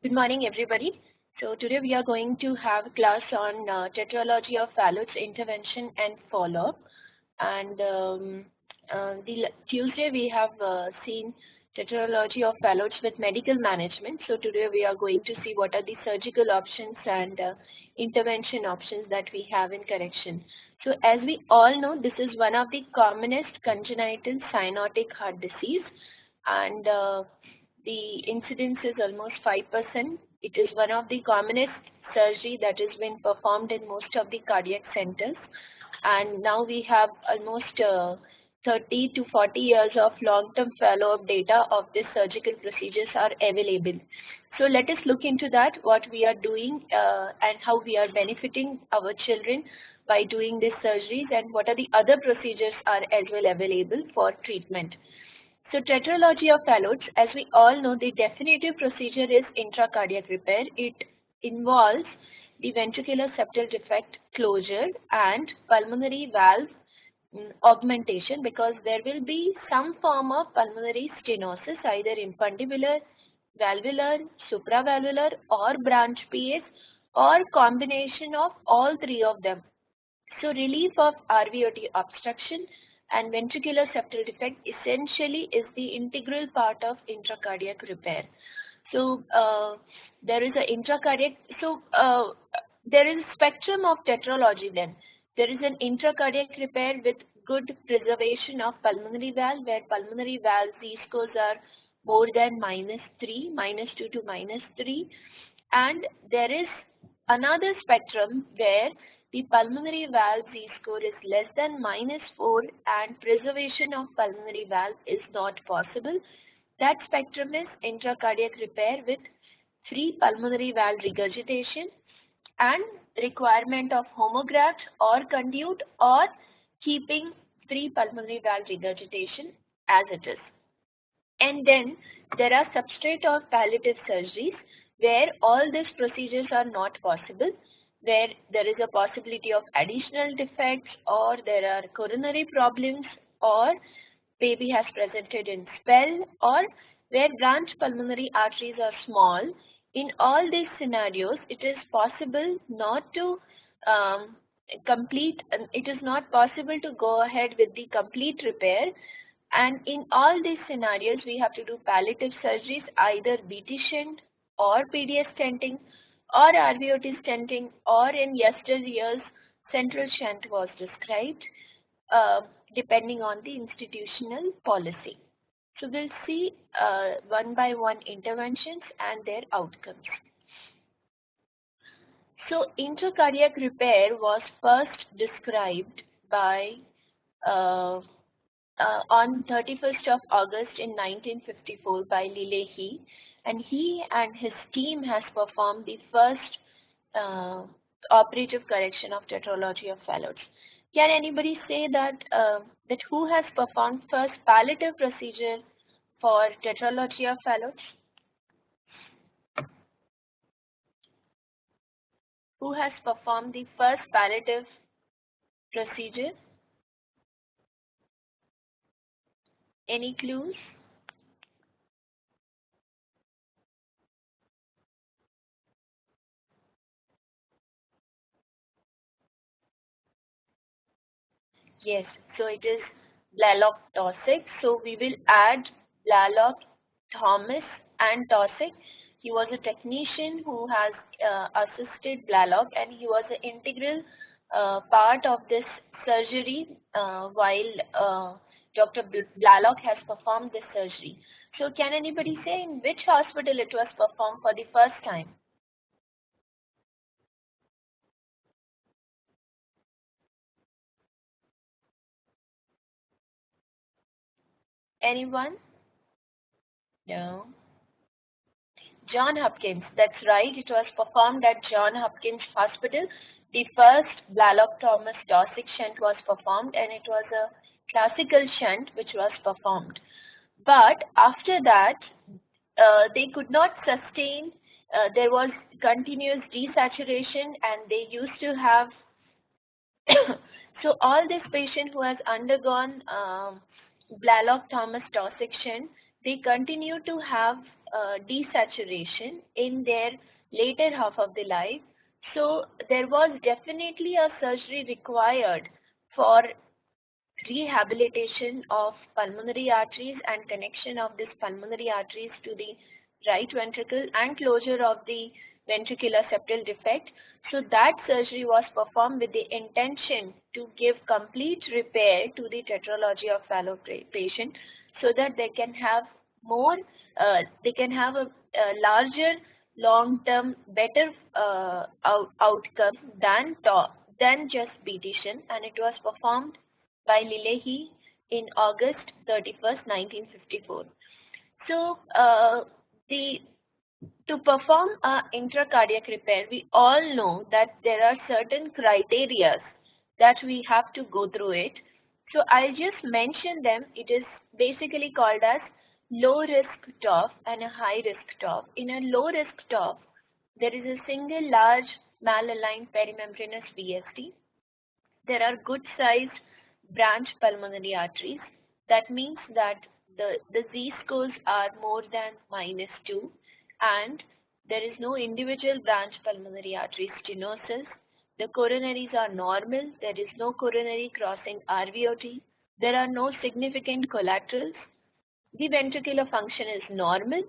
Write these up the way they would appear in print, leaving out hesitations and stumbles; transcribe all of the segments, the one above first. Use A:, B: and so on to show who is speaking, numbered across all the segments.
A: Good morning, everybody. So today we are going to have a class on tetralogy of Fallot's intervention and follow-up. And the Tuesday we have seen tetralogy of Fallot's with medical management. So today we are going to see what are the surgical options and intervention options that we have in correction. So as we all know, this is one of the commonest congenital cyanotic heart disease, and the incidence is almost 5%. It is one of the commonest surgery that has been performed in most of the cardiac centers. And now we have almost 30 to 40 years of long-term follow-up data of these surgical procedures are available. So let us look into that, what we are doing and how we are benefiting our children by doing these surgeries, and what are the other procedures are as well available for treatment. So tetralogy of Fallot's, as we all know, the definitive procedure is intracardiac repair. It involves the ventricular septal defect closure and pulmonary valve augmentation, because there will be some form of pulmonary stenosis, either infundibular, valvular, supravalvular, or branch PAs, or combination of all three of them. So relief of RVOT obstruction and ventricular septal defect essentially is the integral part of intracardiac repair. So there is an intracardiac, so there is a spectrum of tetralogy then. There is an intracardiac repair with good preservation of pulmonary valve, where pulmonary valve Z-scores are more than -3, -2 to -3. And there is another spectrum where the pulmonary valve Z-score is less than -4 and preservation of pulmonary valve is not possible. That spectrum is intracardiac repair with free pulmonary valve regurgitation and requirement of homograft or conduit, or keeping free pulmonary valve regurgitation as it is. And then there are substrate or palliative surgeries where all these procedures are not possible, where there is a possibility of additional defects, or there are coronary problems, or baby has presented in spell, or where branch pulmonary arteries are small. In all these scenarios, it is possible not to it is not possible to go ahead with the complete repair. And in all these scenarios, we have to do palliative surgeries, either BT shunt or PDS stenting or RVOT stenting, or in yesteryears, central shunt was described, depending on the institutional policy. So we'll see one by one interventions and their outcomes. So intracardiac repair was first described by on 31st of August in 1954 by Lillehi, and he and his team has performed the first operative correction of tetralogy of Fallot's. Can anybody say that who has performed first palliative procedure for tetralogy of Fallot's? Who has performed the first palliative procedure? Any clues? Yes, so it is Blalock Taussig. So we will add Blalock, Thomas, and Taussig. He was a technician who has assisted Blalock, and he was an integral part of this surgery while Dr. Blalock has performed this surgery. So can anybody say in which hospital it was performed for the first time? Anyone? No. John Hopkins, that's right. It was performed at John Hopkins Hospital. The first Blalock Thomas Taussig shunt was performed, and it was a classical shunt which was performed. But after that, they could not sustain. There was continuous desaturation, and they used to have. So all this patient who has undergone Blalock Thomas Taussig shunt, they continue to have desaturation in their later half of the life. So there was definitely a surgery required for rehabilitation of pulmonary arteries and connection of these pulmonary arteries to the right ventricle and closure of the ventricular septal defect. So that surgery was performed with the intention to give complete repair to the tetralogy of fallow patient so that they can have more, they can have a larger long-term better outcome than just beatition, and it was performed by Lillehi in August 31st, 1954. So, the to perform a intracardiac repair, we all know that there are certain criteria that we have to go through it. So I'll just mention them. It is basically called as low risk TOF and a high risk TOF. In a low risk TOF, there is a single large malaligned perimembranous VSD. There are good sized branch pulmonary arteries. That means that the Z-scores are more than -2, and there is no individual branch pulmonary artery stenosis. The coronaries are normal. There is no coronary crossing RVOT. There are no significant collaterals. The ventricular function is normal,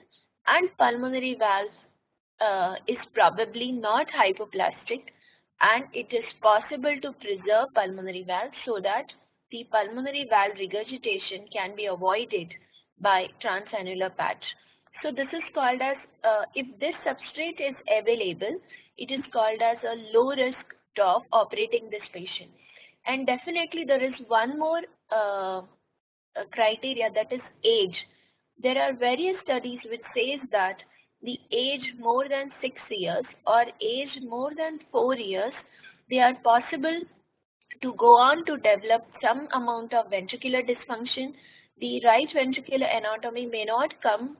A: and pulmonary valve is probably not hypoplastic, and it is possible to preserve pulmonary valve so that the pulmonary valve regurgitation can be avoided by transannular patch. So this is called as, if this substrate is available, it is called as a low risk TOF operating this patient. And definitely there is one more criteria, that is age. There are various studies which says that the age more than 6 years or age more than 4 years, they are possible to go on to develop some amount of ventricular dysfunction. The right ventricular anatomy may not come,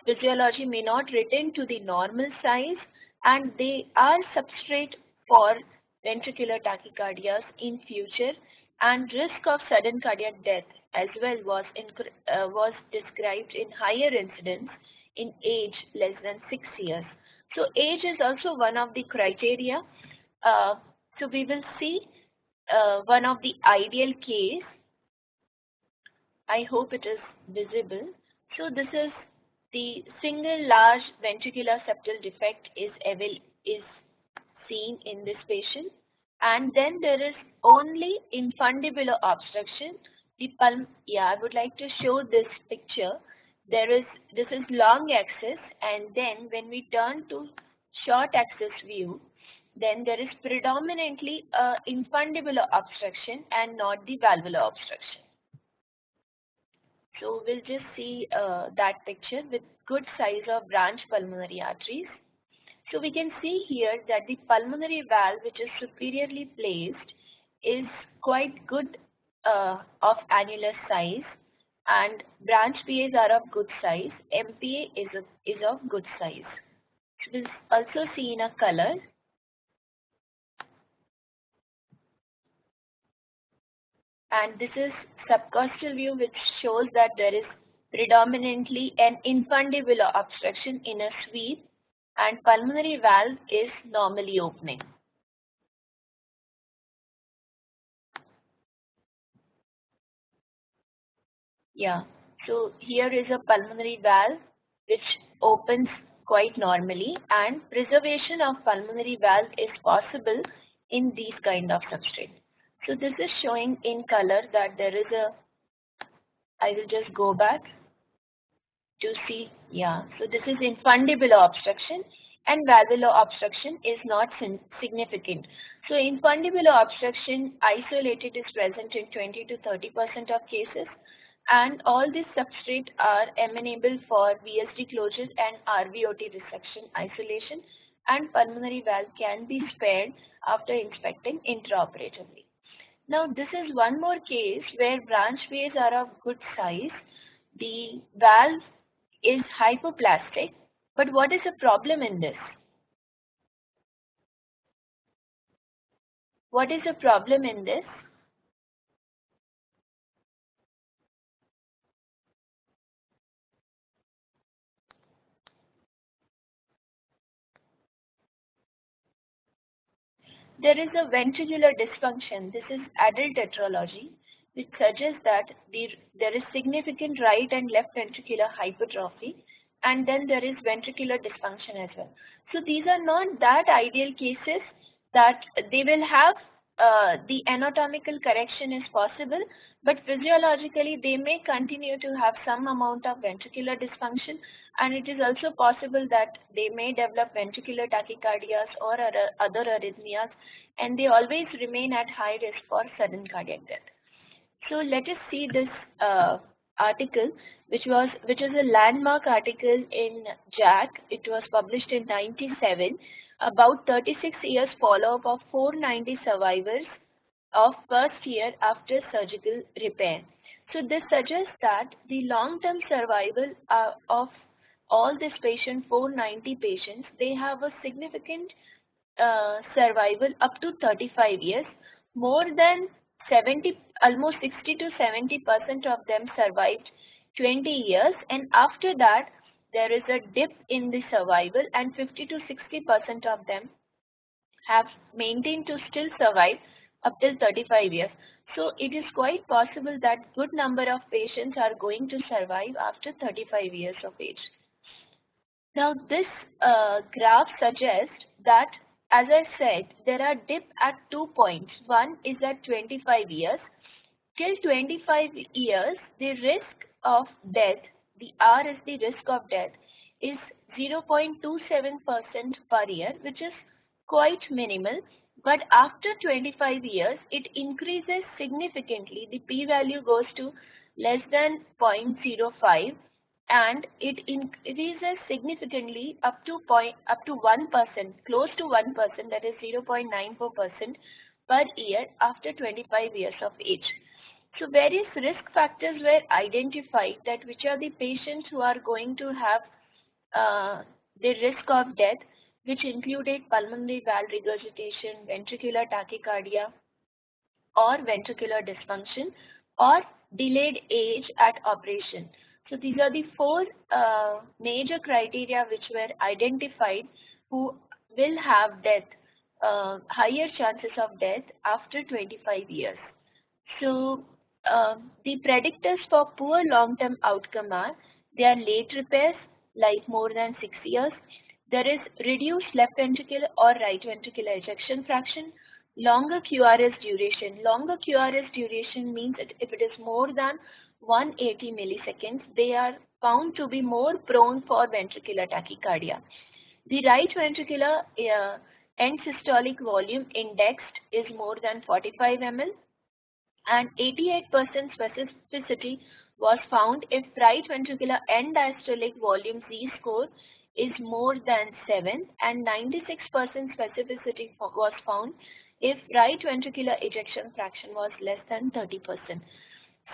A: physiology may not return to the normal size, and they are substrate for ventricular tachycardias in future, and risk of sudden cardiac death as well was described in higher incidence in age less than 6 years. So age is also one of the criteria. So we will see one of the ideal case. I hope it is visible. So this is the single large ventricular septal defect is seen in this patient, and then there is only infundibular obstruction. I would like to show this picture. This is long axis, and then when we turn to short axis view, then there is predominantly infundibular obstruction and not the valvular obstruction. So we'll just see that picture with good size of branch pulmonary arteries. So we can see here that the pulmonary valve, which is superiorly placed, is quite good of annular size, and branch PAs are of good size. MPA is of good size. So this is also seen in a color. And this is subcostal view, which shows that there is predominantly an infundibular obstruction in a sweep, and pulmonary valve is normally opening. Yeah, so here is a pulmonary valve which opens quite normally, and preservation of pulmonary valve is possible in these kind of substrate. So this is showing in color that there is a, I will just go back to see, yeah, so this is infundibular obstruction, and valvular obstruction is not significant. So infundibular obstruction isolated is present in 20 to 30% of cases, and all these substrate are amenable for VSD closure and RVOT resection isolation, and pulmonary valve can be spared after inspecting intraoperatively. Now this is one more case where branch PAs are of good size. The valve is hypoplastic, but what is the problem in this? What is the problem in this? there is a ventricular dysfunction. This is adult tetralogy, which suggests that there is significant right and left ventricular hypertrophy, and then there is ventricular dysfunction as well. So these are not that ideal cases that they will have the anatomical correction is possible, but physiologically they may continue to have some amount of ventricular dysfunction, and it is also possible that they may develop ventricular tachycardias or other arrhythmias, and they always remain at high risk for sudden cardiac death. So let us see this article, which is a landmark article in JACC. It was published in '97, about 36 years follow-up of 490 survivors of first year after surgical repair. So this suggests that the long-term survival of all these patients, 490 patients, they have a significant survival up to 35 years. More than 70, almost 60 to 70% of them survived 20 years, and after that there is a dip in the survival, and 50 to 60% of them have maintained to still survive up till 35 years. So it is quite possible that good number of patients are going to survive after 35 years of age. Now this graph suggests that, as I said, there are dip at 2 points. One is at 25 years. Till 25 years, the risk of death, the R is the risk of death, is 0.27% per year, which is quite minimal. But after 25 years, it increases significantly. The p-value goes to less than 0.05, and it increases significantly up to 1%, close to 1%, that is 0.94% per year after 25 years of age. So various risk factors were identified, that which are the patients who are going to have the risk of death, which included pulmonary valve regurgitation, ventricular tachycardia, or ventricular dysfunction, or delayed age at operation. So these are the four major criteria which were identified who will have death, higher chances of death after 25 years. So the predictors for poor long-term outcome are, they are late repairs, like more than 6 years. There is reduced left ventricular or right ventricular ejection fraction, longer QRS duration. Longer QRS duration means that if it is more than 180 milliseconds, they are found to be more prone for ventricular tachycardia. The right ventricular end systolic volume indexed is more than 45 ml, and 88% specificity was found if right ventricular end diastolic volume Z-score is more than 7, and 96% specificity was found if right ventricular ejection fraction was less than 30%.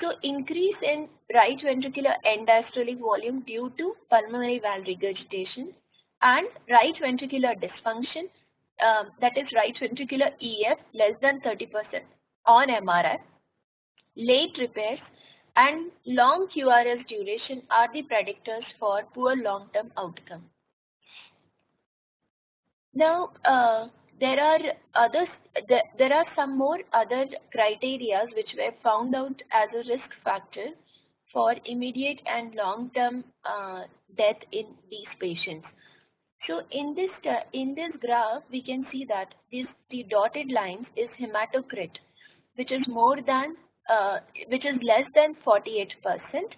A: So increase in right ventricular end diastolic volume due to pulmonary valve regurgitation and right ventricular dysfunction, that is right ventricular EF less than 30% on MRI, late repairs, and long QRS duration are the predictors for poor long-term outcome. Now, there are some more other criteria which were found out as a risk factor for immediate and long-term death in these patients. So in this graph, we can see that the dotted lines is hematocrit, which is less than 48%,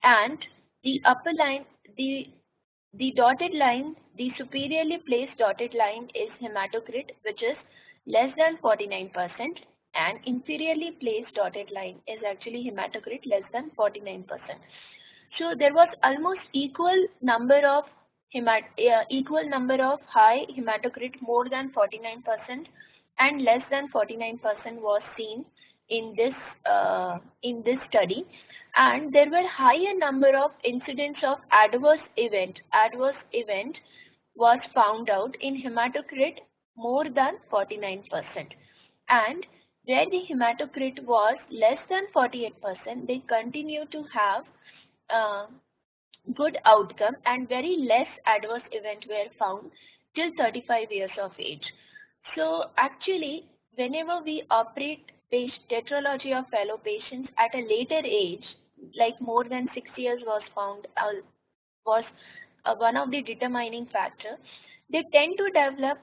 A: and the upper line, the dotted line, the superiorly placed dotted line is hematocrit, which is less than 49%, and inferiorly placed dotted line is actually hematocrit less than 49%. So there was almost equal number of high hematocrit, more than 49%, and less than 49% was seen in this study, and there were higher number of incidents of adverse event. Adverse event was found out in hematocrit more than 49%, and where the hematocrit was less than 48%, they continue to have good outcome, and very less adverse event were found till 35 years of age. So actually, whenever we operate tetralogy of fellow patients at a later age, like more than 6 years was found was one of the determining factor, they tend to develop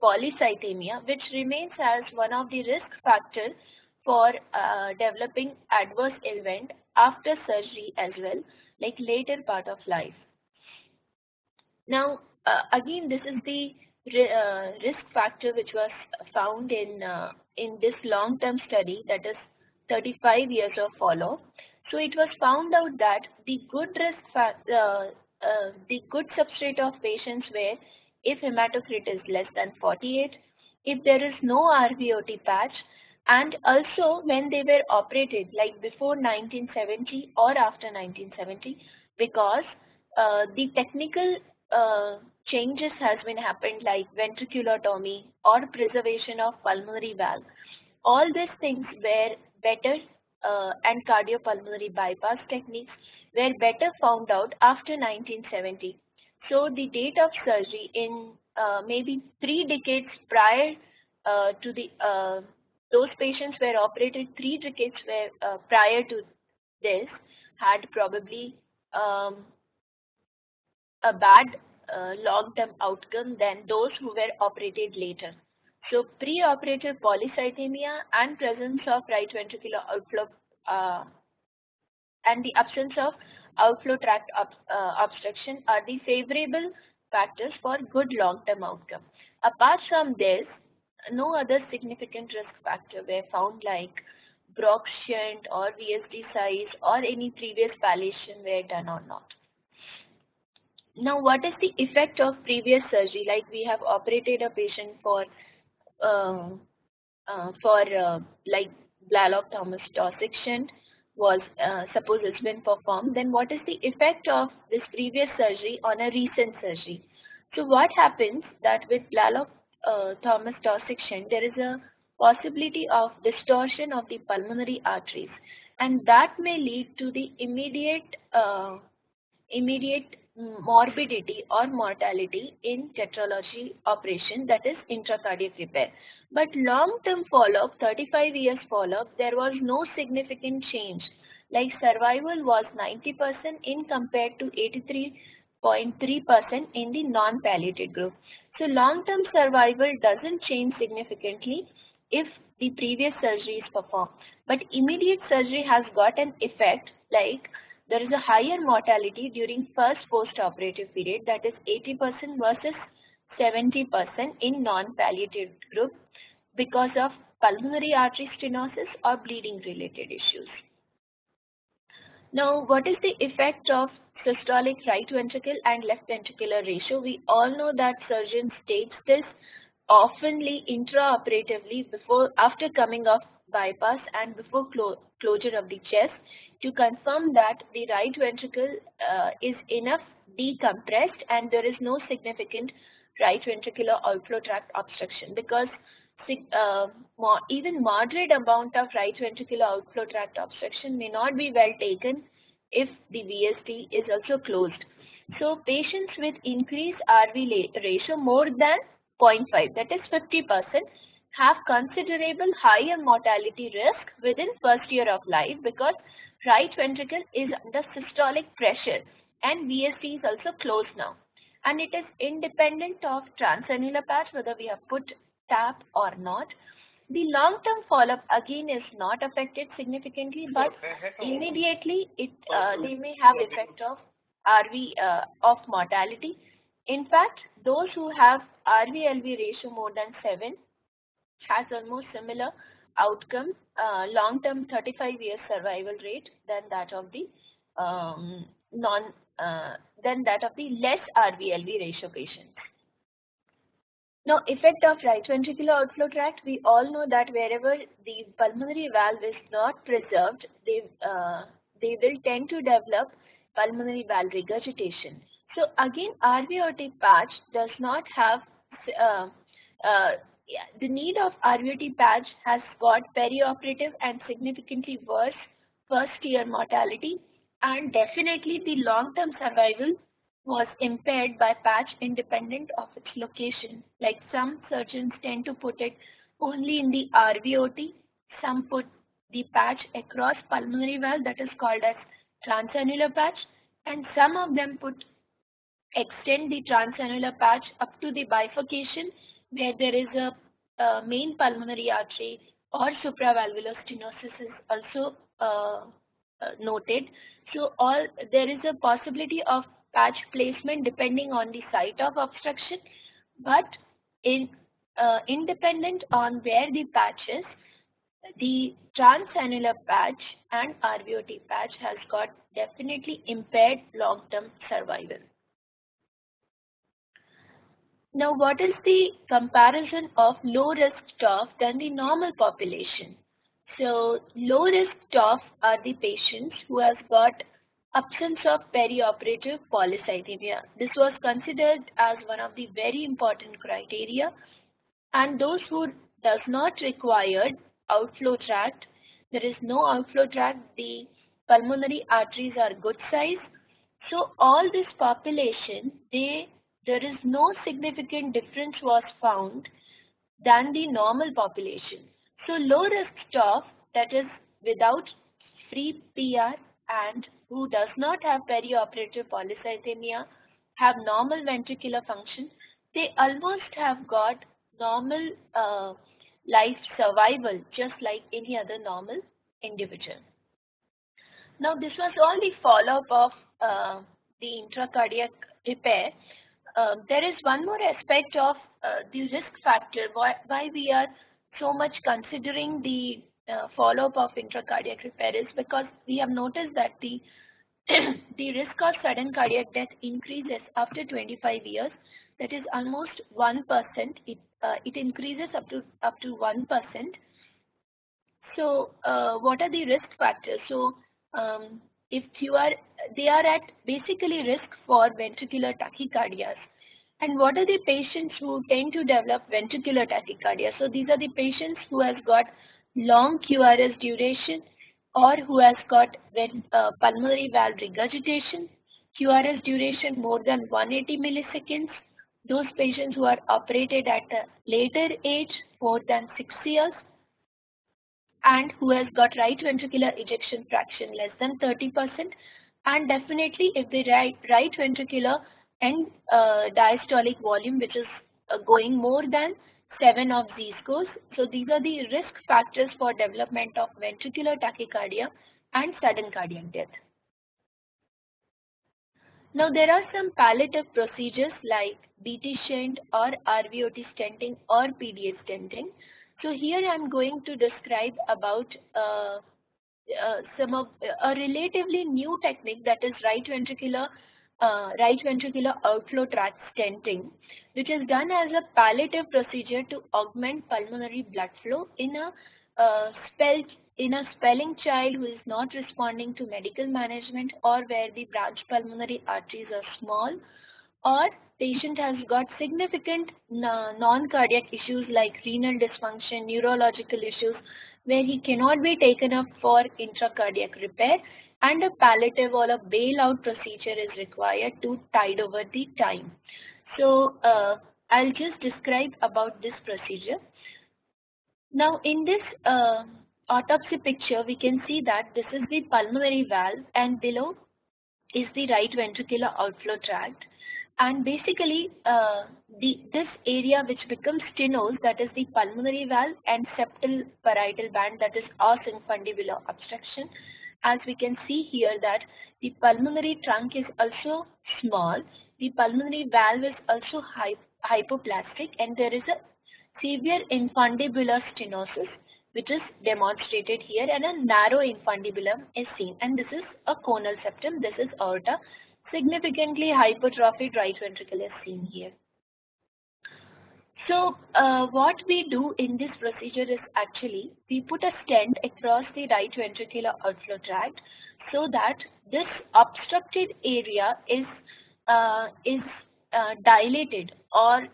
A: polycythemia, which remains as one of the risk factors for developing adverse event after surgery as well, like later part of life. Now, again, this is the risk factor which was found in this long-term study, that is 35 years of follow. So it was found out that the good the good substrate of patients were if hematocrit is less than 48, if there is no RVOT patch, and also when they were operated, like before 1970 or after 1970, because the technical changes has been happened, like ventriculotomy or preservation of pulmonary valve. All these things were better, and cardiopulmonary bypass techniques were better found out after 1970. So the date of surgery in maybe 3 decades prior to the those patients were operated 3 decades prior to this had probably a bad long-term outcome than those who were operated later. So pre-operative polycythemia and presence of right ventricular outflow and the absence of outflow tract obstruction are the favorable factors for good long-term outcome. Apart from this, no other significant risk factor were found, like Brock shunt or VSD size or any previous palliation were done or not. Now, what is the effect of previous surgery? Like we have operated a patient for like Blalock-Thomas Taussig shunt was suppose it's been performed. Then what is the effect of this previous surgery on a recent surgery? So what happens that with Blalock-Thomas Taussig shunt, there is a possibility of distortion of the pulmonary arteries, and that may lead to the immediate morbidity or mortality in tetralogy operation, that is intracardiac repair. But long-term follow-up, 35 years follow-up, there was no significant change. Like survival was 90% in compared to 83.3% in the non-palliated group. So long-term survival doesn't change significantly if the previous surgery is performed. But immediate surgery has got an effect, like there is a higher mortality during first post-operative period, that is 80% versus 70% in non-palliative group because of pulmonary artery stenosis or bleeding related issues. Now, what is the effect of systolic right ventricle and left ventricular ratio? We all know that surgeons state this oftenly intraoperatively after coming off bypass and before closure of the chest, to confirm that the right ventricle is enough decompressed and there is no significant right ventricular outflow tract obstruction, because even moderate amount of right ventricular outflow tract obstruction may not be well taken if the VSD is also closed. So patients with increased RV ratio more than 0.5, that is 50%, have considerable higher mortality risk within first year of life, because right ventricle is under systolic pressure and VSD is also closed now. And it is independent of transannular patch, whether we have put TAP or not. The long-term follow-up again is not affected significantly, but immediately they may have effect of RV of mortality. In fact, those who have RV-LV ratio more than 7 has almost similar outcome, long-term 35 years survival rate than that of the less RV-LV ratio patients. Now, effect of right ventricular outflow tract, we all know that wherever the pulmonary valve is not preserved, they will tend to develop pulmonary valve regurgitation. So again, RVOT patch does not have the need of RVOT patch has got perioperative and significantly worse first year mortality, and definitely the long-term survival was impaired by patch independent of its location. Like some surgeons tend to put it only in the RVOT, some put the patch across pulmonary valve, that is called as transannular patch, and some of them extend the transannular patch up to the bifurcation where there is a main pulmonary artery or supravalvular stenosis is also noted. So there is a possibility of patch placement depending on the site of obstruction, but independent on where the patch is, the transannular patch and RVOT patch has got definitely impaired long-term survival. Now, what is the comparison of low-risk TOF than the normal population? So, low-risk TOF are the patients who has got absence of perioperative polycythemia. This was considered as one of the very important criteria, and those who does not require outflow tract, there is no outflow tract, the pulmonary arteries are good size. So all this population, there is no significant difference was found than the normal population. So low risk TOF, that is without free PR and who does not have perioperative polycythemia, have normal ventricular function, they almost have got normal life survival just like any other normal individual. Now this was all the follow-up of the intracardiac repair. There is one more aspect of the risk factor, why we are so much considering the follow-up of intracardiac repair is because we have noticed that the the risk of sudden cardiac death increases after 25 years. That is almost 1%. It increases up to 1%. So what are the risk factors? So if they are at basically risk for ventricular tachycardias. And what are the patients who tend to develop ventricular tachycardia? So these are the patients who has got long QRS duration or who has got pulmonary valve regurgitation, QRS duration more than 180 milliseconds, those patients who are operated at a later age, more than 6 years, and who has got right ventricular ejection fraction less than 30%, and definitely if the right ventricular and diastolic volume which is going more than 7 of Z-scores. So these are the risk factors for development of ventricular tachycardia and sudden cardiac death. Now there are some palliative procedures like BT shunt or RVOT stenting or PDA stenting. So here I am going to describe about some of a relatively new technique, that is right ventricular outflow tract stenting, which is done as a palliative procedure to augment pulmonary blood flow in a spelling child who is not responding to medical management, or where the branch pulmonary arteries are small, or patient has got significant non-cardiac issues like renal dysfunction, neurological issues, where he cannot be taken up for intracardiac repair, and a palliative or a bailout procedure is required to tide over the time. So I'll just describe about this procedure. Now in this autopsy picture, we can see that this is the pulmonary valve and below is the right ventricular outflow tract. And basically this area which becomes stenosed, that is the pulmonary valve and septal parietal band, that is os infundibular obstruction. As we can see here that the pulmonary trunk is also small, the pulmonary valve is also hypoplastic, and there is a severe infundibular stenosis which is demonstrated here, and a narrow infundibulum is seen, and this is a conal septum, this is aorta. Significantly hypertrophied right ventricle is seen here. So what we do in this procedure is actually we put a stent across the right ventricular outflow tract so that this obstructed area is dilated or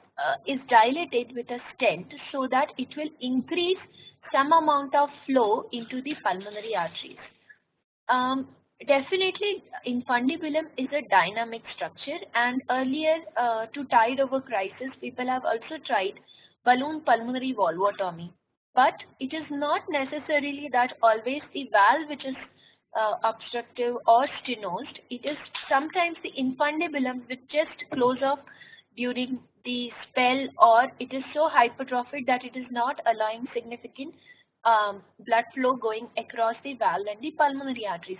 A: is dilated with a stent so that it will increase some amount of flow into the pulmonary arteries. Definitely, infundibulum is a dynamic structure, and earlier to tide over crisis, people have also tried balloon pulmonary valvotomy. But it is not necessarily that always the valve which is obstructive or stenosed. It is sometimes the infundibulum which just close off during the spell, or it is so hypertrophied that it is not allowing significant blood flow going across the valve and the pulmonary arteries.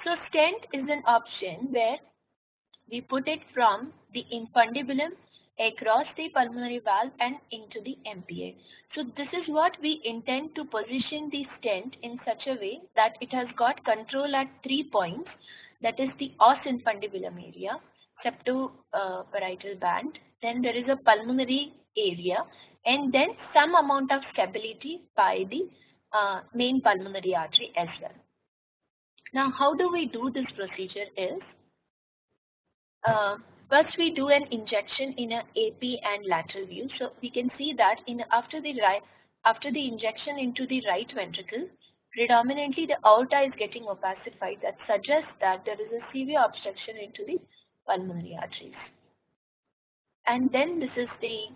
A: So stent is an option where we put it from the infundibulum across the pulmonary valve and into the MPA. So this is what we intend to position the stent in such a way that it has got control at 3 points, that is the os infundibulum area, septoparietal band, then there is a pulmonary area, and then some amount of stability by the main pulmonary artery as well. Now, how do we do this procedure is, uh, first we do an injection in a AP and lateral view. So we can see that after the injection into the right ventricle, predominantly the aorta is getting opacified. That suggests that there is a severe obstruction into the pulmonary arteries. And then this is the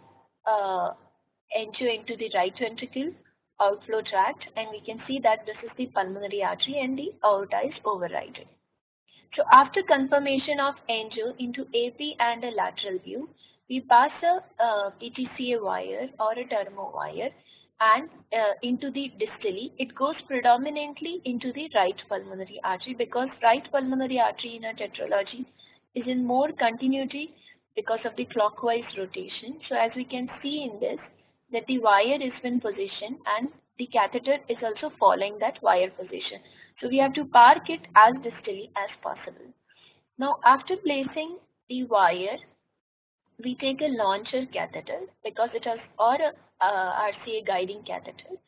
A: angio into the right ventricle, outflow tract, and we can see that this is the pulmonary artery and the aorta is overridden. So after confirmation of angio into AP and a lateral view, we pass a PTCA wire or a thermo wire and into the distally. It goes predominantly into the right pulmonary artery, because right pulmonary artery in a tetralogy is in more continuity because of the clockwise rotation. So as we can see in this, that the wire is in position and the catheter is also following that wire position. So we have to park it as distally as possible. Now after placing the wire, we take a launcher catheter because it has, or a RCA guiding catheter,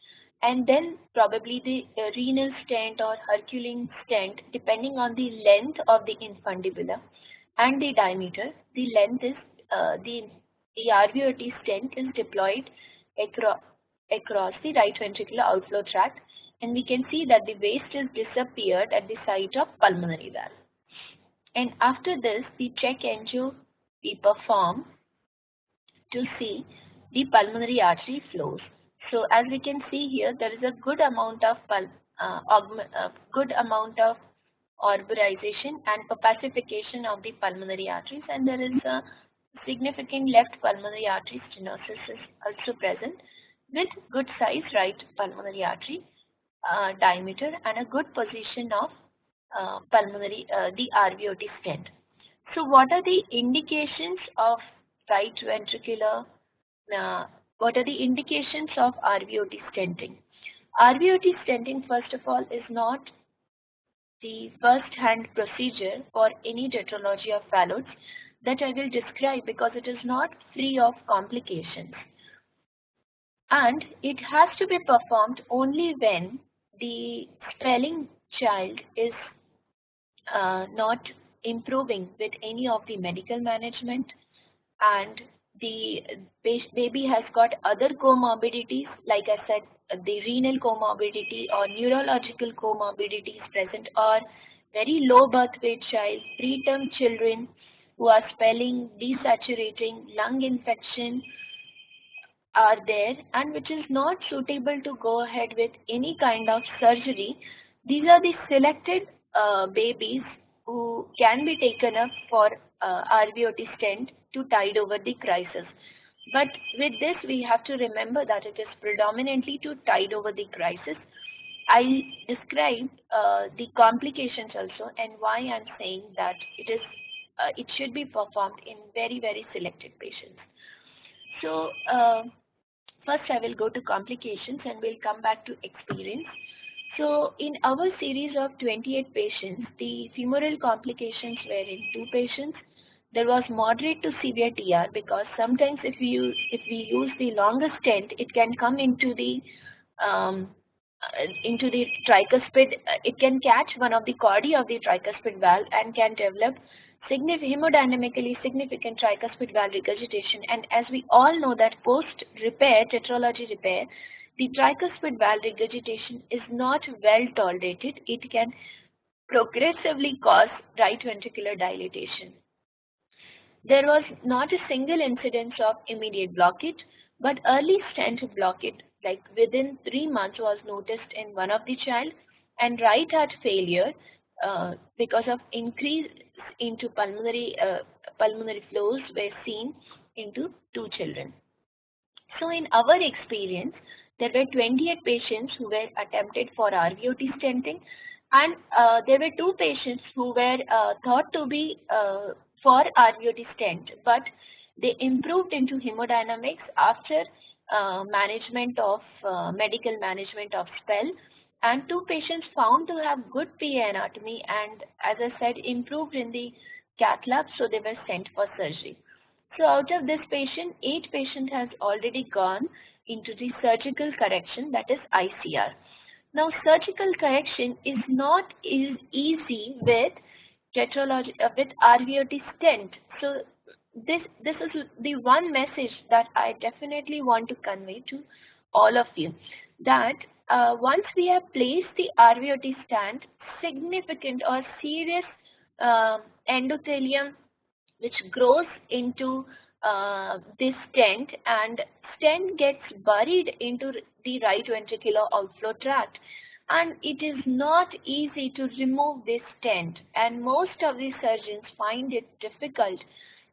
A: and then probably the renal stent or Herculean stent, depending on the length of the infundibula and the diameter. The length is the RVOT stent is deployed across the right ventricular outflow tract, and we can see that the waste is disappeared at the site of pulmonary valve. And after this, the check angio we perform to see the pulmonary artery flows. So as we can see here, there is a good amount of arborization and opacification of the pulmonary arteries, and there is a significant left pulmonary artery stenosis is also present, with good size right pulmonary artery diameter and a good position of the RVOT stent. So what are the indications of right ventricular, what are the indications of RVOT stenting? RVOT stenting, first of all, is not the first-hand procedure for any tetralogy of Fallot's that I will describe, because it is not free of complications. And it has to be performed only when the spelling child is not improving with any of the medical management, and the baby has got other comorbidities, like I said, the renal comorbidity or neurological comorbidities present, or very low birth weight child, preterm children who are spelling, desaturating, lung infection are there, and which is not suitable to go ahead with any kind of surgery. These are the selected babies who can be taken up for RVOT stent to tide over the crisis. But with this, we have to remember that it is predominantly to tide over the crisis. I described the complications also, and why I'm saying that it should be performed in very, very selected patients. So first I will go to complications and we'll come back to experience. So in our series of 28 patients, the femoral complications were in 2 patients. There was moderate to severe TR, because sometimes if we use the longer stent, it can come into the tricuspid. It can catch one of the chordae of the tricuspid valve and can develop hemodynamically significant tricuspid valve regurgitation. And as we all know that post repair, tetralogy repair, the tricuspid valve regurgitation is not well tolerated. It can progressively cause right ventricular dilatation. There was not a single incidence of immediate blockage, but early stent blockage, like within 3 months, was noticed in one of the child, and right heart failure because of increase into pulmonary flows were seen into 2 children. So in our experience, there were 28 patients who were attempted for RVOT stenting, and there were 2 patients who were thought to be for RVOT stent, but they improved into hemodynamics after medical management of spell, and 2 patients found to have good PA anatomy and, as I said, improved in the cath lab, so they were sent for surgery. So out of this patient, 8 patients has already gone into the surgical correction, that is ICR. Now surgical correction is not easy with tetralogy with RVOT stent. So this is the one message that I definitely want to convey to all of you, that once we have placed the RVOT stent, significant or serious endothelium which grows into this stent, and stent gets buried into the right ventricular outflow tract, and it is not easy to remove this stent, and most of the surgeons find it difficult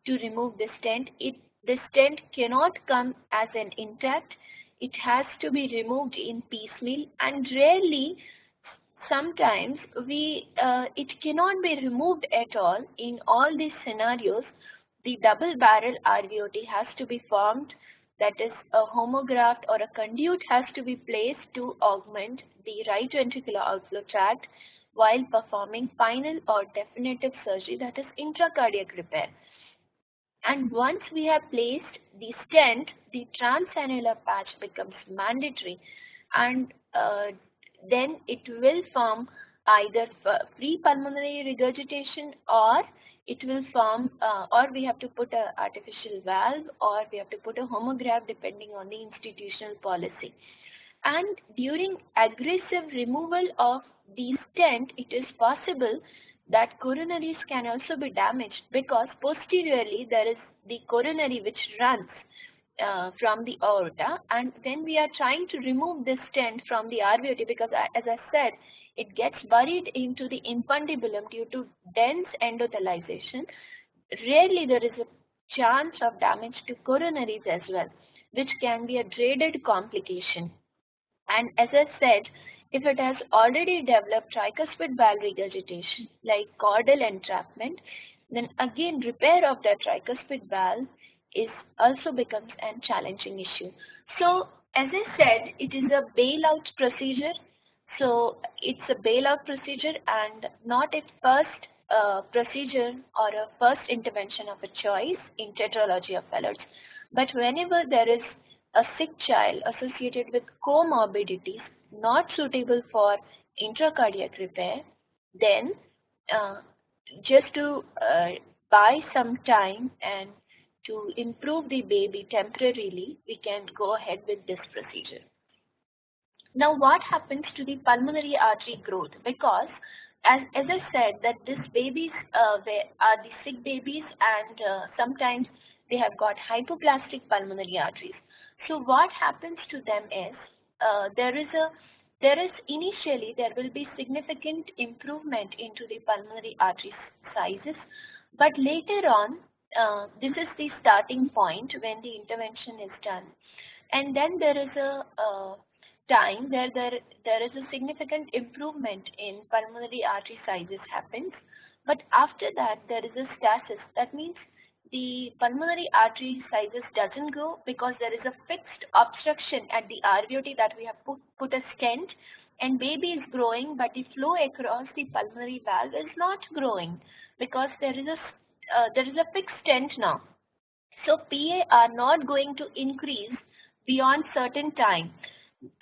A: to remove the stent. The stent cannot come as an intact, it has to be removed in piecemeal, and rarely sometimes it cannot be removed at all. In all these scenarios, the double barrel RVOT has to be formed, that is a homograft or a conduit has to be placed to augment the right ventricular outflow tract while performing final or definitive surgery, that is intracardiac repair. And once we have placed the stent, the transannular patch becomes mandatory, and then it will form either free pulmonary regurgitation, or it will form, or we have to put an artificial valve, or we have to put a homograft depending on the institutional policy. And during aggressive removal of the stent, it is possible that coronaries can also be damaged, because posteriorly there is the coronary which runs from the aorta, and when we are trying to remove this stent from the RVOT, because as I said, it gets buried into the infundibulum due to dense endothelization, rarely there is a chance of damage to coronaries as well, which can be a graded complication. And as I said, if it has already developed tricuspid valve regurgitation like caudal entrapment, then again repair of that tricuspid valve is also becomes a challenging issue. So as I said, it is a bailout procedure. So it's a bailout procedure and not a first procedure or a first intervention of a choice in tetralogy of Fallot's. But whenever there is a sick child associated with comorbidities not suitable for intracardiac repair, then just to buy some time and to improve the baby temporarily, we can go ahead with this procedure. Now, what happens to the pulmonary artery growth? Because as I said, that these babies are the sick babies, and sometimes they have got hypoplastic pulmonary arteries. So what happens to them is there will be significant improvement into the pulmonary artery sizes, but later on this is the starting point when the intervention is done, and then there is a time where there is a significant improvement in pulmonary artery sizes happens, but after that there is a stasis. That means the pulmonary artery sizes doesn't grow because there is a fixed obstruction at the RVOT that we have put a stent, and baby is growing, but the flow across the pulmonary valve is not growing because there is a fixed stent now. So PA are not going to increase beyond certain time,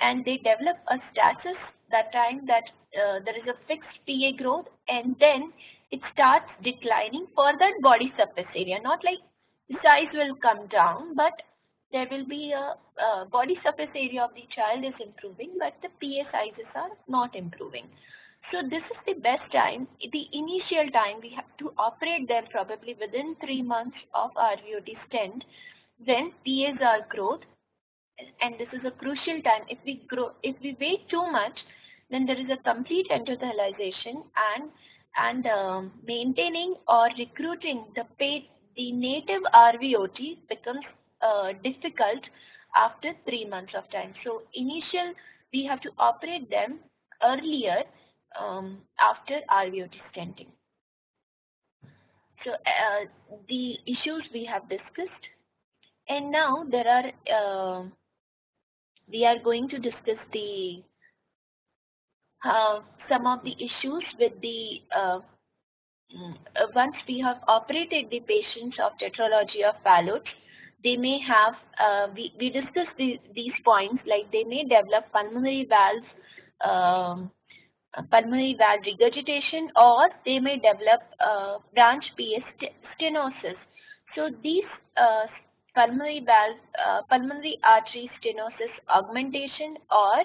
A: and they develop a stasis that time that there is a fixed PA growth, and then it starts declining for that body surface area. Not like the size will come down, but there will be a body surface area of the child is improving, but the PA sizes are not improving. So this is the best time, the initial time we have to operate them probably within 3 months of RVOT stent when PAs are growth, and this is a crucial time. If we wait too much, then there is a complete endothelialization, and maintaining or recruiting the native RVOT becomes difficult after 3 months of time. So we have to operate them earlier after RVOT stenting. So the issues we have discussed, and now we are going to discuss some of the issues with once we have operated the patients of tetralogy of Fallot. They may have, we discussed these points, like they may develop pulmonary valve regurgitation, or they may develop branch PA stenosis. So these pulmonary artery stenosis augmentation or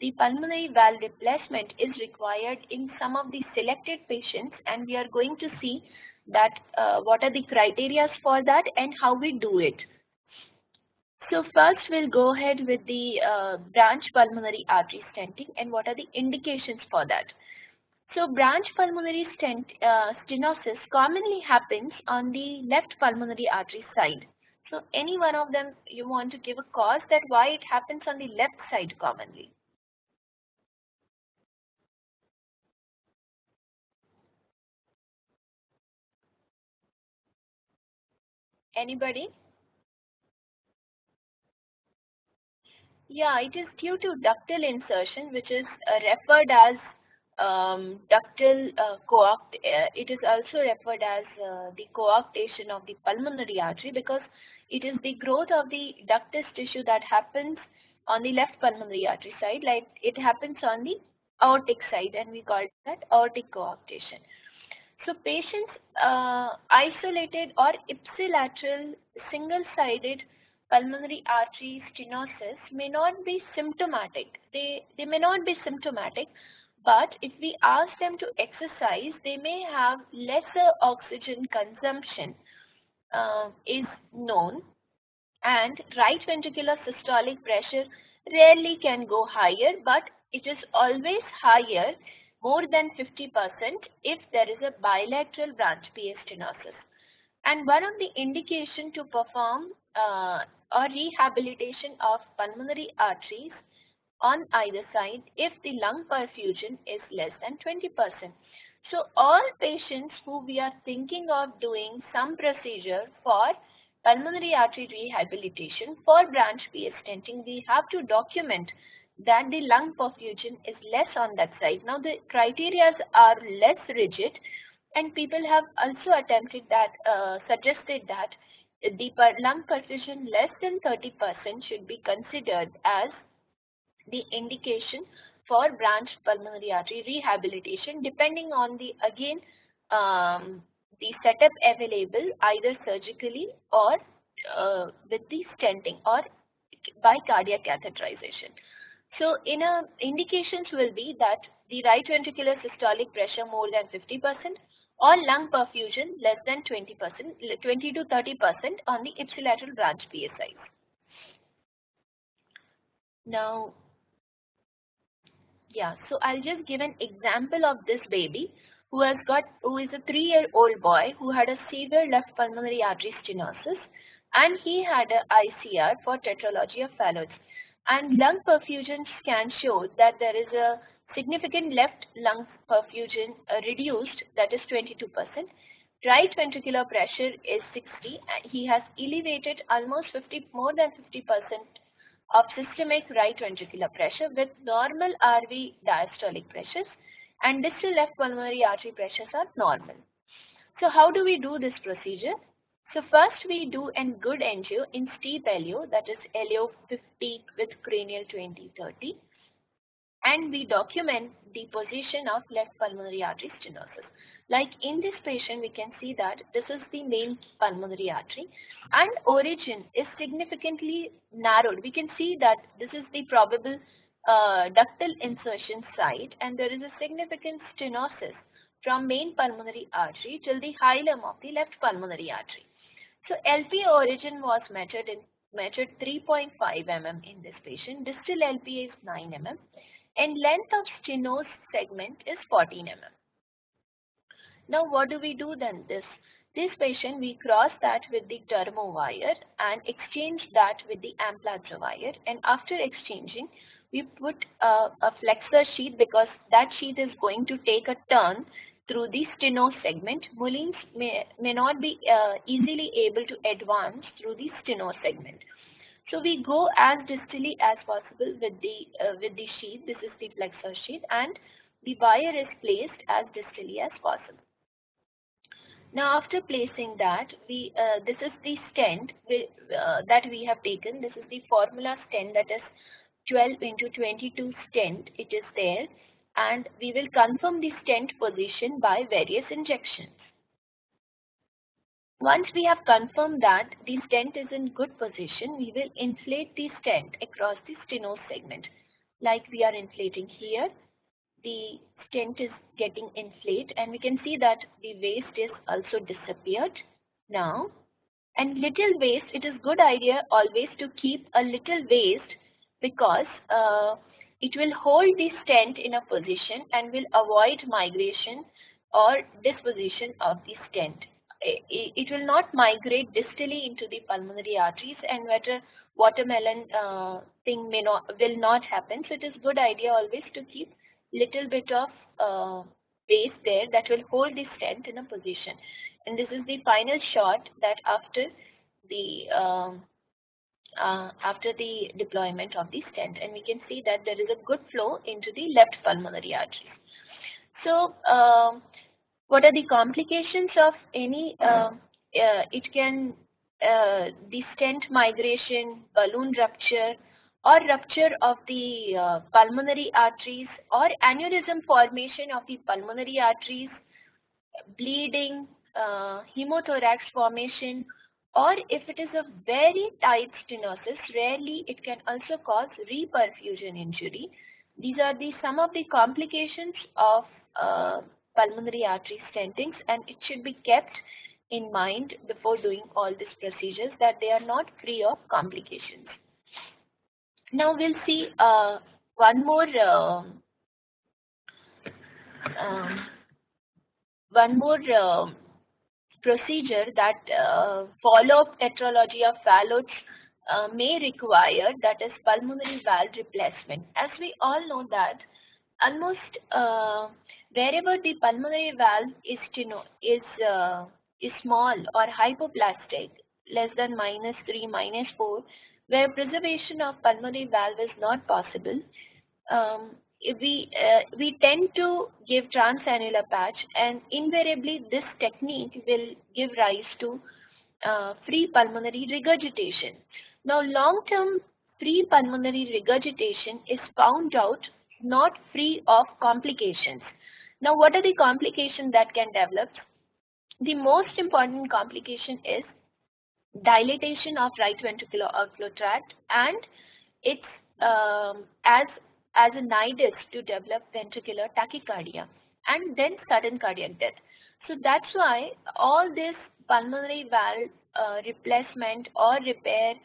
A: the pulmonary valve replacement is required in some of the selected patients, and we are going to see that what are the criteria for that and how we do it. So first we'll go ahead with the branch pulmonary artery stenting and what are the indications for that. So branch pulmonary stenosis commonly happens on the left pulmonary artery side. So any one of them you want to give a cause that why it happens on the left side commonly? Anybody? Yeah, it is due to ductal insertion, which is referred as ductal it is also referred as the coarctation of the pulmonary artery, because it is the growth of the ductus tissue that happens on the left pulmonary artery side, like it happens on the aortic side, and we call that aortic coarctation. So patients isolated or ipsilateral single-sided pulmonary artery stenosis may not be symptomatic. They may not be symptomatic, but if we ask them to exercise, they may have lesser oxygen consumption is known, and right ventricular systolic pressure rarely can go higher, but it is always higher, more than 50%, if there is a bilateral branch PA stenosis. And one of the indication to perform or rehabilitation of pulmonary arteries on either side if the lung perfusion is less than 20%. So all patients who we are thinking of doing some procedure for pulmonary artery rehabilitation for branch PA stenting, we have to document that the lung perfusion is less on that side. Now the criteria are less rigid, and people have also attempted that, suggested that the lung perfusion less than 30% should be considered as the indication for branch pulmonary artery rehabilitation, depending on the setup available either surgically or with the stenting or by cardiac catheterization. So indications will be that the right ventricular systolic pressure more than 50% or lung perfusion less than 20%, 20 to 30% on the ipsilateral branch PA side. Now, yeah, so I'll just give an example of this baby who is a 3-year-old boy who had a severe left pulmonary artery stenosis, and he had a ICR for tetralogy of Fallot. And lung perfusion scan showed that there is a significant left lung perfusion reduced, that is 22%. Right ventricular pressure is 60, and he has elevated almost more than 50% of systemic right ventricular pressure with normal RV diastolic pressures, and distal left pulmonary artery pressures are normal. So how do we do this procedure? So first we do a good angio in steep LO, that is LO 50 with cranial 20-30, and we document the position of left pulmonary artery stenosis. Like in this patient, we can see that this is the main pulmonary artery, and origin is significantly narrowed. We can see that this is the probable ductal insertion site, and there is a significant stenosis from main pulmonary artery till the hilum of the left pulmonary artery. So LPA origin was measured 3.5 mm in this patient. Distal LPA is 9 mm, and length of stenosed segment is 14 mm. Now what do we do then? This patient, we cross that with the Termo wire and exchange that with the Amplatzer wire, and after exchanging, we put a flexor sheath because that sheath is going to take a turn through the steno segment. Mullins may not be easily able to advance through the steno segment. So we go as distally as possible with the sheath. This is the flexor sheath, and the wire is placed as distally as possible. Now after placing that, this is the stent that we have taken. This is the formula stent, that is 12 into 22 stent. It is there, and we will confirm the stent position by various injections. Once we have confirmed that the stent is in good position, we will inflate the stent across the steno segment. Like we are inflating here, the stent is getting inflated, and we can see that the waste is also disappeared now. And little waste, it is good idea always to keep a little waste, because it will hold the stent in a position and will avoid migration or disposition of the stent. It will not migrate distally into the pulmonary arteries, and watermelon thing will not happen. So it is good idea always to keep little bit of waste there that will hold the stent in a position. And this is the final shot that after the deployment of the stent, and we can see that there is a good flow into the left pulmonary artery. So what are the complications of any? It can the stent migration, balloon rupture, or rupture of the pulmonary arteries, or aneurysm formation of the pulmonary arteries, bleeding, hemothorax formation, or if it is a very tight stenosis, rarely it can also cause reperfusion injury. These are some of the complications of pulmonary artery stentings, and it should be kept in mind before doing all these procedures, that they are not free of complications. Now we'll see one more procedure that follow-up tetralogy of Fallot's may require, that is pulmonary valve replacement. As we all know that almost wherever the pulmonary valve is small or hypoplastic, less than -3, -4, where preservation of pulmonary valve is not possible, we tend to give transannular patch, and invariably this technique will give rise to free pulmonary regurgitation. Now long-term free pulmonary regurgitation is found out not free of complications. Now what are the complications that can develop? The most important complication is dilatation of right ventricular outflow tract, and it's as a nidus to develop ventricular tachycardia and then sudden cardiac death. So that's why all this pulmonary valve replacement or repair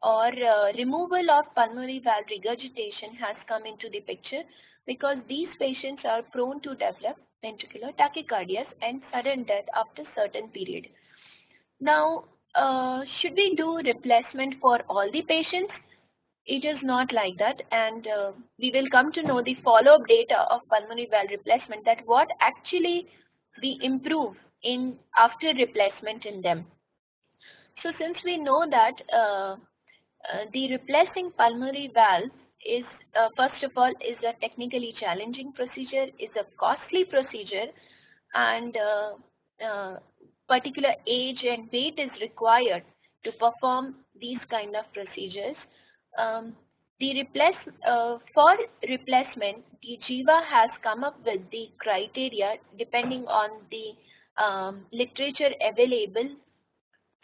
A: or removal of pulmonary valve regurgitation has come into the picture, because these patients are prone to develop ventricular tachycardias and sudden death after certain period. Now should we do replacement for all the patients? It is not like that, and we will come to know the follow-up data of pulmonary valve replacement, that what actually we improve in after replacement in them. So since we know that the replacing pulmonary valve is first of all is a technically challenging procedure, is a costly procedure, and particular age and weight is required to perform these kind of procedures. For replacement, the JIVA has come up with the criteria depending on the literature available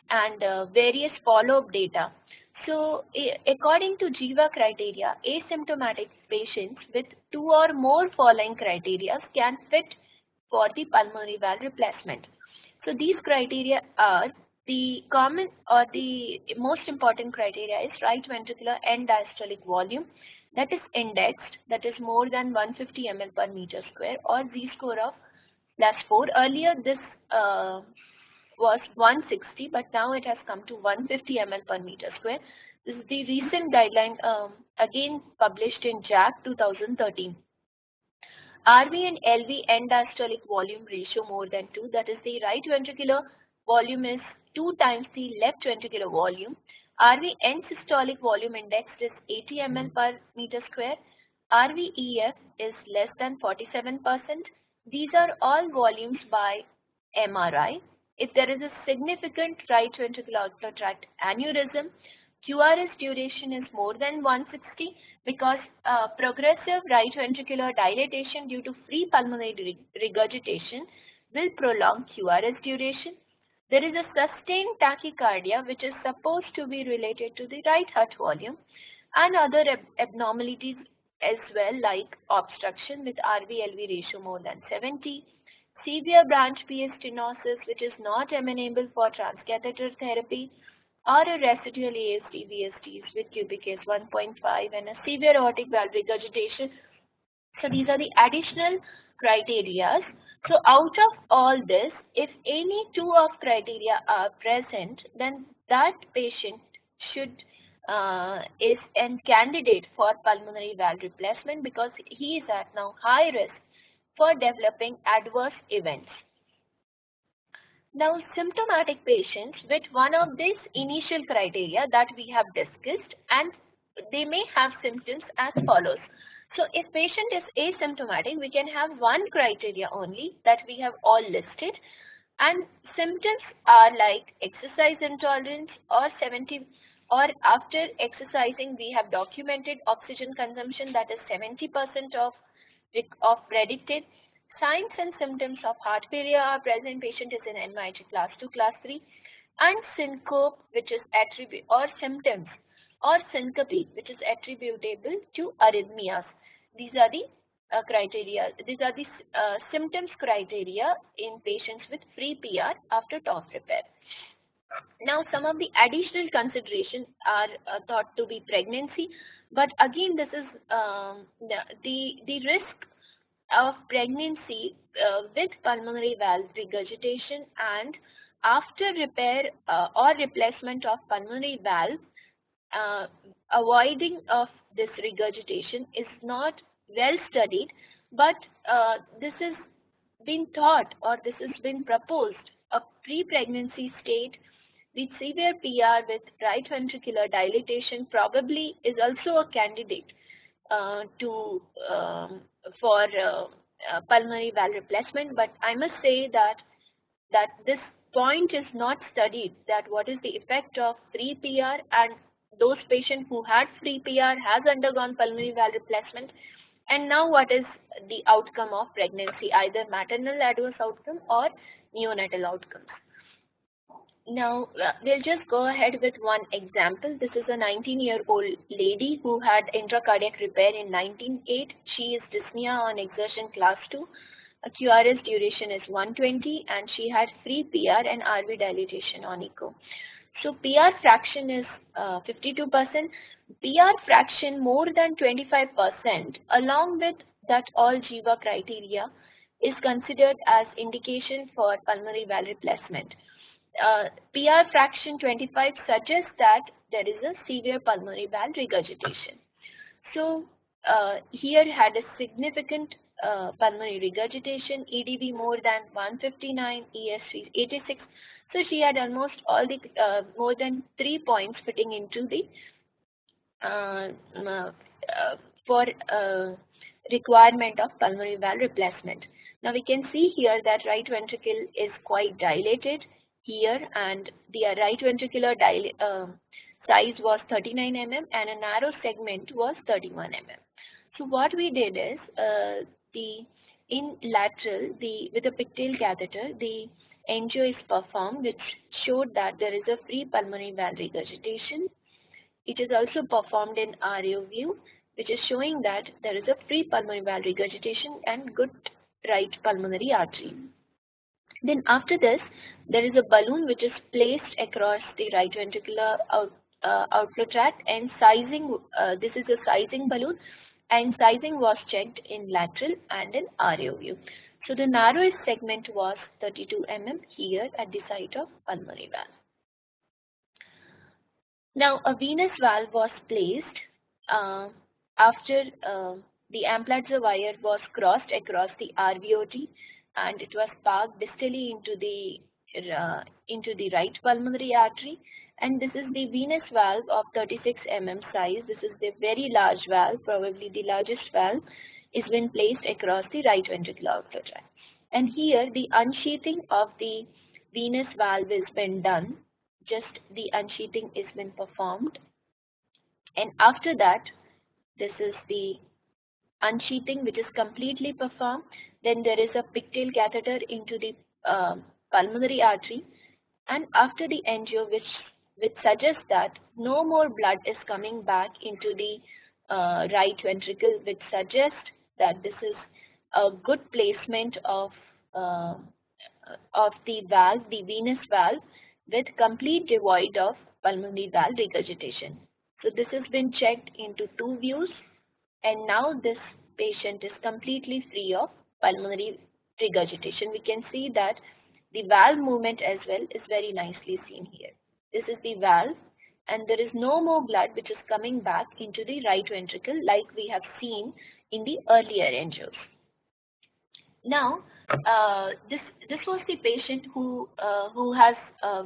A: and various follow-up data. So, according to Jiva criteria, asymptomatic patients with 2 or more following criteria can fit for the pulmonary valve replacement. So, these criteria are the common or the most important criteria is right ventricular end diastolic volume, that is indexed, that is more than 150 ml per meter square, or Z-score of +4. Earlier, this was 160, but now it has come to 150 ml per meter square. This is the recent guideline, again published in JAC 2013. RV and LV end diastolic volume ratio more than 2, that is the right ventricular volume is 2 times the left ventricular volume. RV end systolic volume index is 80 ml per meter square. RVEF is less than 47%. These are all volumes by MRI. If there is a significant right ventricular outflow tract aneurysm, QRS duration is more than 160 because progressive right ventricular dilatation due to free pulmonary regurgitation will prolong QRS duration. There is a sustained tachycardia which is supposed to be related to the right heart volume, and other abnormalities as well, like obstruction with RV-LV ratio more than 70, severe branch PA stenosis which is not amenable for transcatheter therapy, or a residual ASD VSDs with cubic case 1.5 and a severe aortic valve regurgitation. So these are the additional criteria. So out of all this, if any two of criteria are present, then that patient should is a candidate for pulmonary valve replacement because he is at now high risk for developing adverse events. Now, symptomatic patients with one of these initial criteria that we have discussed, and they may have symptoms as follows. So, if patient is asymptomatic, we can have one criteria only that we have all listed, and symptoms are like exercise intolerance or 70 or after exercising we have documented oxygen consumption that is 70% of predicted. Signs and symptoms of heart failure are present. Patient is in NYHA class 2, class 3, and syncope, which is attribute or symptoms or syncope, which is attributable to arrhythmias. These are the criteria. These are the symptoms criteria in patients with free PR after TOF repair. Now, some of the additional considerations are thought to be pregnancy, but again, this is the risk of pregnancy with pulmonary valve regurgitation and after repair or replacement of pulmonary valve, avoiding of this regurgitation is not well studied, but this has been thought or this has been proposed. A pre-pregnancy state with severe PR with right ventricular dilatation probably is also a candidate for pulmonary valve replacement, but I must say that this point is not studied, that what is the effect of free PR, and those patients who had free PR has undergone pulmonary valve replacement, and now what is the outcome of pregnancy, either maternal adverse outcome or neonatal outcomes. Now, we'll just go ahead with one example. This is a 19-year-old lady who had intracardiac repair in 1908. She is dyspnea on exertion class 2. A QRS duration is 120 and she had free PR and RV dilatation on echo. So PR fraction is 52%. PR fraction more than 25% along with that all Jiva criteria is considered as indication for pulmonary valve replacement. PR fraction 25 suggests that there is a severe pulmonary valve regurgitation. So here had a significant pulmonary regurgitation, EDV more than 159, ESV 86. So she had almost all the more than 3 points fitting into the for requirement of pulmonary valve replacement. Now we can see here that right ventricle is quite dilated here, and the right ventricular size was 39 mm and a narrow segment was 31 mm. So what we did is in lateral with a pigtail catheter, the angio is performed, which showed that there is a free pulmonary valve regurgitation. It is also performed in RO view, which is showing that there is a free pulmonary valve regurgitation and good right pulmonary artery. Then after this, there is a balloon which is placed across the right ventricular outflow tract, and sizing, this is a sizing balloon, and sizing was checked in lateral and in RO view. So the narrowest segment was 32 mm here at the site of pulmonary valve. Now a venous valve was placed after the ambulatory wire was crossed across the RVOT, and it was parked distally into the right pulmonary artery. And this is the venous valve of 36 mm size. This is the very large valve, probably the largest valve, is been placed across the right ventricular outflow tract. And here the unsheathing of the venous valve has been done. Just the unsheathing is been performed. And after that, this is the unsheathing which is completely performed. Then there is a pigtail catheter into the pulmonary artery, and after the angio, which suggests that no more blood is coming back into the right ventricle, which suggests that this is a good placement of the valve, the venous valve, with complete devoid of pulmonary valve regurgitation. So this has been checked into 2 views, and now this patient is completely free of pulmonary regurgitation. We can see that the valve movement as well is very nicely seen here. This is the valve, and there is no more blood which is coming back into the right ventricle like we have seen in the earlier angios. Now, this was the patient who has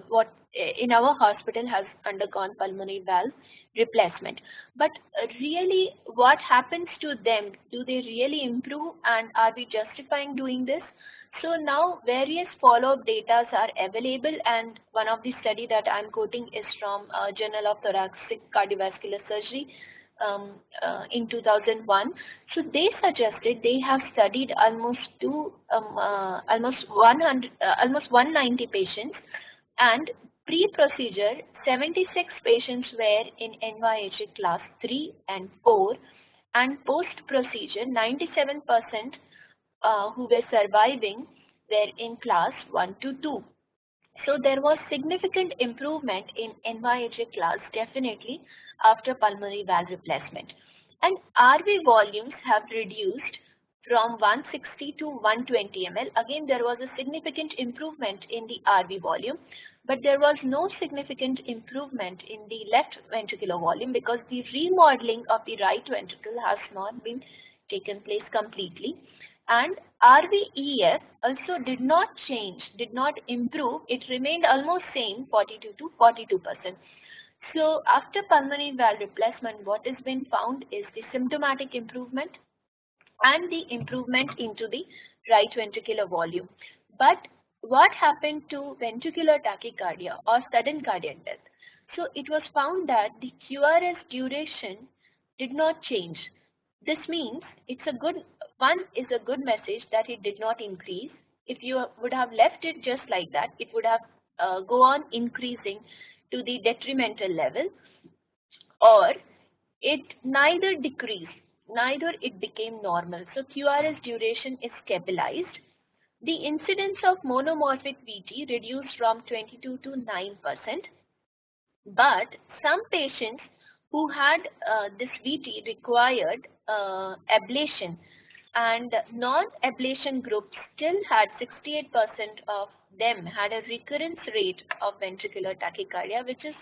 A: what in our hospital has undergone pulmonary valve replacement. But really, what happens to them? Do they really improve, and are we justifying doing this? So now various follow-up data are available, and one of the study that I'm quoting is from Journal of Thoracic Cardiovascular Surgery in 2001. So they suggested, they have studied almost 190 patients, and pre-procedure 76 patients were in NYHA class 3 and 4, and post-procedure 97% who were surviving were in class 1 to 2. So there was significant improvement in NYHA class definitely after pulmonary valve replacement. And RV volumes have reduced from 160 to 120 ml. Again, there was a significant improvement in the RV volume, but there was no significant improvement in the left ventricular volume because the remodeling of the right ventricle has not been taken place completely. And RVEF also did not change, did not improve. It remained almost same, 42 to 42%. So after pulmonary valve replacement, what has been found is the symptomatic improvement and the improvement into the right ventricular volume. But what happened to ventricular tachycardia or sudden cardiac death? So it was found that the QRS duration did not change. This means it's a good message that it did not increase. If you would have left it just like that, it would have go on increasing to the detrimental level, or it neither decreased, neither it became normal. So QRS duration is stabilized. The incidence of monomorphic VT reduced from 22 to 9%, but some patients who had this VT required ablation, and non-ablation group still had 68% of them had a recurrence rate of ventricular tachycardia, which is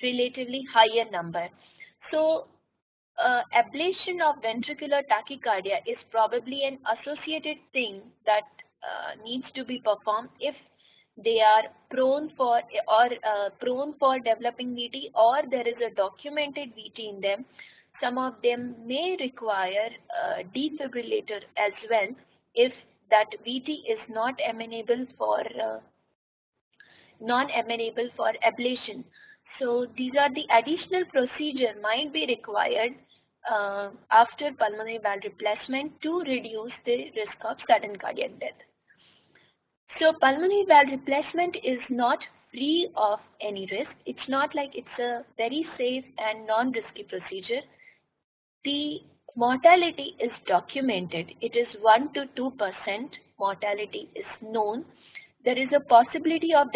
A: relatively higher number. So ablation of ventricular tachycardia is probably an associated thing that needs to be performed if they are prone for developing VT, or there is a documented VT in them. Some of them may require a defibrillator as well if that VT is not amenable for ablation. So these are the additional procedure might be required after pulmonary valve replacement to reduce the risk of sudden cardiac death. So pulmonary valve replacement is not free of any risk. It's not like it's a very safe and non-risky procedure. The mortality is documented. It is 1 to 2% mortality is known. There is a possibility of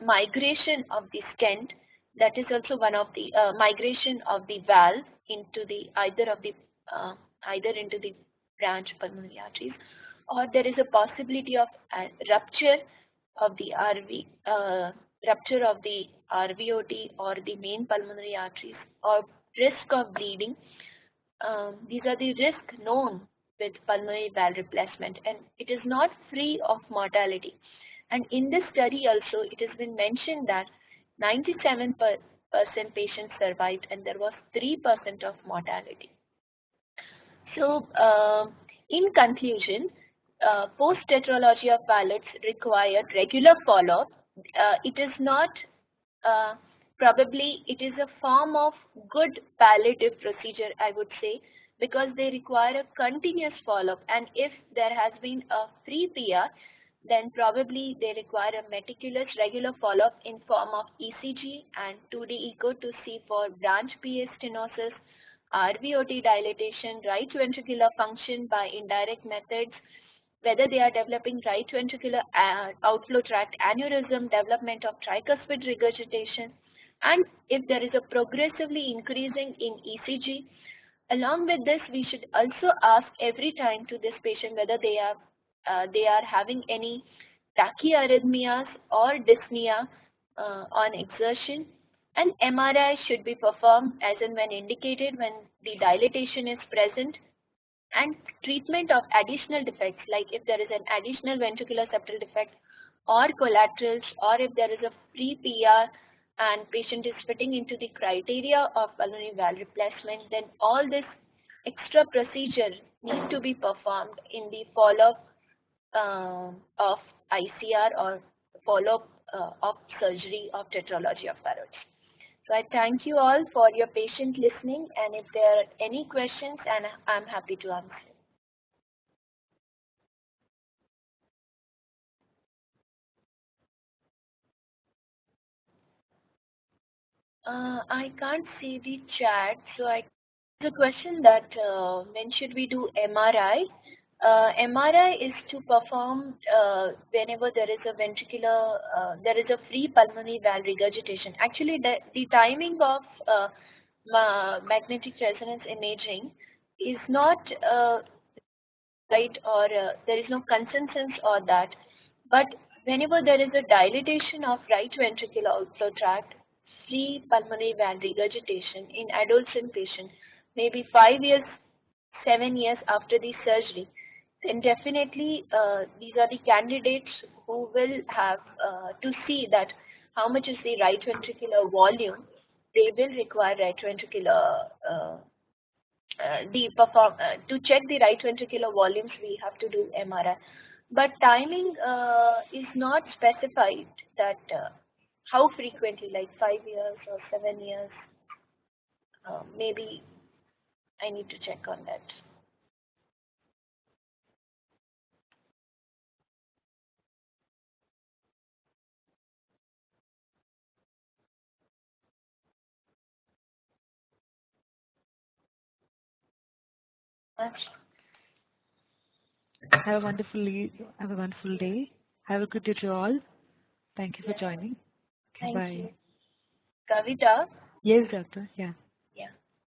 A: migration of the stent. That is also one of the migration of the valve into the either into the branch pulmonary arteries, or there is a possibility of rupture of the rupture of the RVOT or the main pulmonary arteries, or risk of bleeding. These are the risks known with pulmonary valve replacement, and it is not free of mortality. And in this study also, it has been mentioned that 97% patients survived and there was 3% of mortality. So, in conclusion, post-tetralogy of palates required regular follow-up. It is not probably it is a form of good palliative procedure, I would say, because they require a continuous follow-up. And if there has been a free PR, then probably they require a meticulous regular follow-up in form of ECG and 2D echo to see for branch PA stenosis, RVOT dilatation, right ventricular function by indirect methods, whether they are developing right ventricular outflow tract aneurysm, development of tricuspid regurgitation, and if there is a progressively increasing in ECG. Along with this, we should also ask every time to this patient whether they are having any tachyarrhythmias or dyspnea on exertion, and MRI should be performed as and when indicated when the dilatation is present. And treatment of additional defects, like if there is an additional ventricular septal defect or collaterals, or if there is a free PR and patient is fitting into the criteria of pulmonary valve replacement, then all this extra procedure need to be performed in the follow-up of ICR or follow-up of surgery of tetralogy of Fallot's. So I thank you all for your patient listening, and if there are any questions, and I'm happy to answer. I can't see the chat, so the question that when should we do MRI? MRI is to perform whenever there is a ventricular, there is a free pulmonary valve regurgitation. Actually, the timing of magnetic resonance imaging is not right, or there is no consensus on that. But whenever there is a dilatation of right ventricular outflow tract, free pulmonary valve regurgitation in adolescent patient, maybe 5 years, 7 years after the surgery, then definitely these are the candidates who will have to see that how much is the right ventricular volume. They will require right ventricular to check the right ventricular volumes. We have to do MRI, but timing is not specified that how frequently, like 5 years or 7 years. Maybe I need to check on that.
B: Have a wonderful day. Have a good day to all. Thank you for joining.
A: Thank
B: Bye.
A: you. Kavita?
B: Yes, doctor. Yeah.